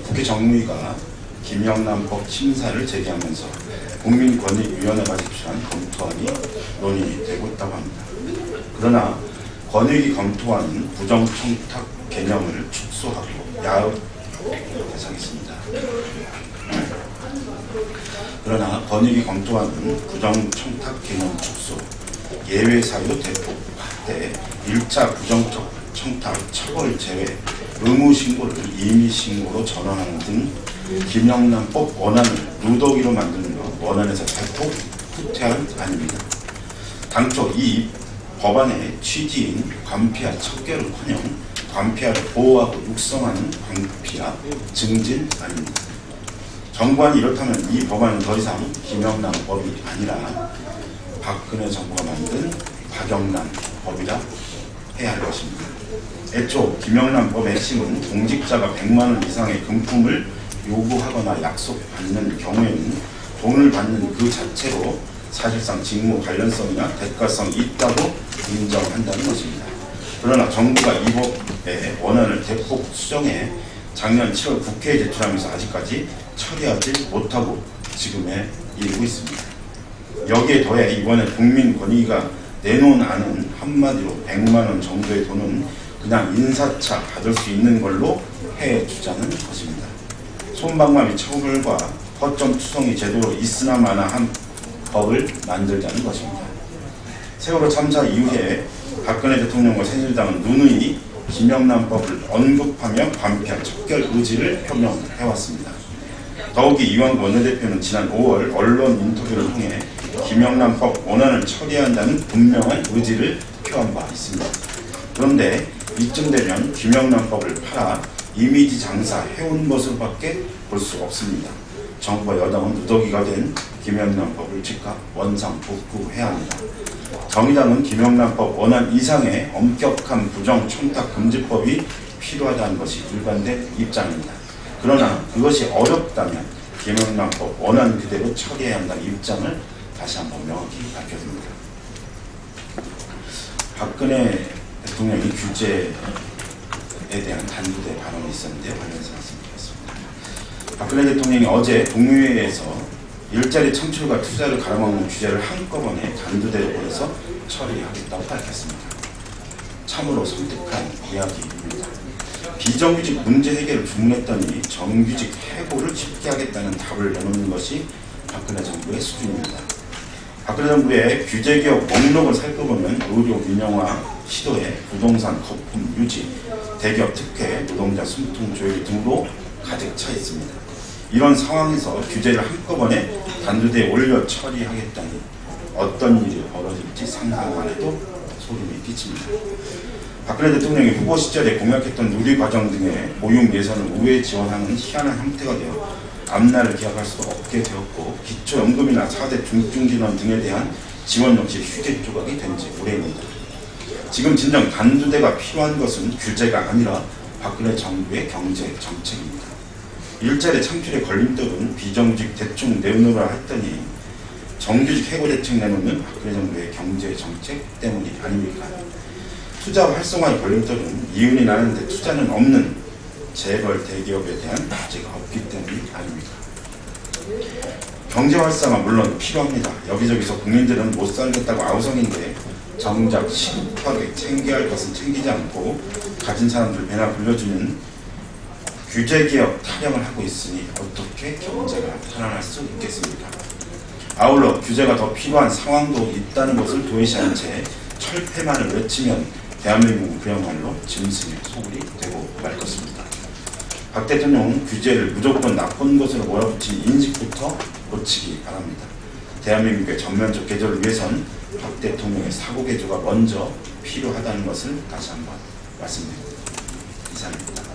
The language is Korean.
국회 정무위가 김영란법 심사를 제기하면서 국민권익위원회가 제출한 검토안이 논의되고 있다고 합니다. 그러나 권익위 검토안은 부정청탁 개념을 축소하고 야흡 대상했습니다. 그러나 권익위 검토안은 부정청탁 개념 축소, 예외 사유 대폭 확대, 1차 부정청탁 처벌 제외, 의무 신고를 임의 신고로 전환하는 등 김영란법 원안을 누더기로 만드는 것, 원안에서 대폭 후퇴한 안입니다. 당초 이 법안의 취지인 관피아 척결은커녕 관피아를 보호하고 육성하는 관피아 증진 아닙니다. 정부안이 이렇다면 이 법안은 더 이상 김영란법이 아니라 박근혜 정부가 만든 박영란법이라 해야 할 것입니다. 애초 김영란법의 핵심은 공직자가 100만 원 이상의 금품을 요구하거나 약속받는 경우에는 돈을 받는 그 자체로 사실상 직무 관련성이나 대가성이 있다고 인정한다는 것입니다. 그러나 정부가 이 법의 원안을 대폭 수정해 작년 7월 국회에 제출하면서 아직까지 처리하지 못하고 지금에 이르고 있습니다. 여기에 더해 이번에 국민권익위가 내놓은 안은 한마디로 100만 원 정도의 돈은 그냥 인사차 받을 수 있는 걸로 해주자는 것입니다. 솜방망이 처벌과 허점 투성이 제도로 있으나 마나 한 법을 만들자는 것입니다. 세월호 참사 이후에 박근혜 대통령과 새누리당은 누누이 김영란법을 언급하며 관피아 척결 의지를 표명해왔습니다. 더욱이 이완구 원내대표는 지난 5월 언론 인터뷰를 통해 김영란법 원안을 처리한다는 분명한 의지를 표한 바 있습니다. 그런데 이쯤 되면 김영란법을 팔아 이미지 장사 해온 것으로밖에 볼 수 없습니다. 정부와 여당은 누더기가 된 김영란법을 즉각 원상 복구해야 합니다. 정의당은 김영란법 원안 이상의 엄격한 부정청탁 금지법이 필요하다는 것이 일관된 입장입니다. 그러나 그것이 어렵다면 김영란법 원안 그대로 처리해야 한다는 입장을 다시 한번 명확히 밝혀줍니다. 박근혜 대통령이 규제에 대한 단두대 발언이 있었는데요. 관련해서 말씀드리겠습니다. 박근혜 대통령이 어제 동의회에서 일자리 창출과 투자를 가로막는 규제를 한꺼번에 단두대로 보내서 처리하겠다고 밝혔습니다. 참으로 섬뜩한 이야기입니다. 비정규직 문제 해결을 주문했더니 정규직 해고를 쉽게 하겠다는 답을 내놓는 것이 박근혜 정부의 수준입니다. 박근혜 정부의 규제개혁 목록을 살펴보면 의료 민영화 시도에 부동산 거품 유지, 대기업 특혜, 노동자 숨통 조율 등으로 가득 차 있습니다. 이런 상황에서 규제를 한꺼번에 단두대에 올려 처리하겠다니 어떤 일이 벌어질지 상상만 해도 소름이 끼칩니다. 박근혜 대통령이 후보 시절에 공약했던 누리과정 등의 보육 예산을 우회 지원하는 희한한 형태가 되어 앞날을 기약할 수도 없게 되었고 기초연금이나 4대 중증진원 등에 대한 지원 역시 휴게 조각이 된 지 오래입니다. 지금 진정 단두대가 필요한 것은 규제가 아니라 박근혜 정부의 경제 정책입니다. 일자리 창출의 걸림돌은 비정규직 대충 내놓으라 했더니 정규직 해고 대책 내놓는 박근혜 정부의 경제 정책 때문이 아닙니까? 투자 활성화의 걸림돌은 이윤이 나는데 투자는 없는 재벌 대기업에 대한 규제가 없기 때문이 아닙니까? 경제 활성화 물론 필요합니다. 여기저기서 국민들은 못 살겠다고 아우성인데 정작 시급하게 챙겨야 할 것은 챙기지 않고 가진 사람들 배나 불려주는 규제개혁 타령을 하고 있으니 어떻게 경제가 살아날 수 있겠습니까? 아울러 규제가 더 필요한 상황도 있다는 것을 도외시한 채 철폐만을 외치면 대한민국은 그야말로 짐승의 소굴이 되고 말 것입니다. 박 대통령은 규제를 무조건 나쁜 것으로 몰아붙인 인식부터 고치기 바랍니다. 대한민국의 전면적 개조를 위해선 박 대통령의 사고 개조가 먼저 필요하다는 것을 다시 한번 말씀드립니다. 이상입니다.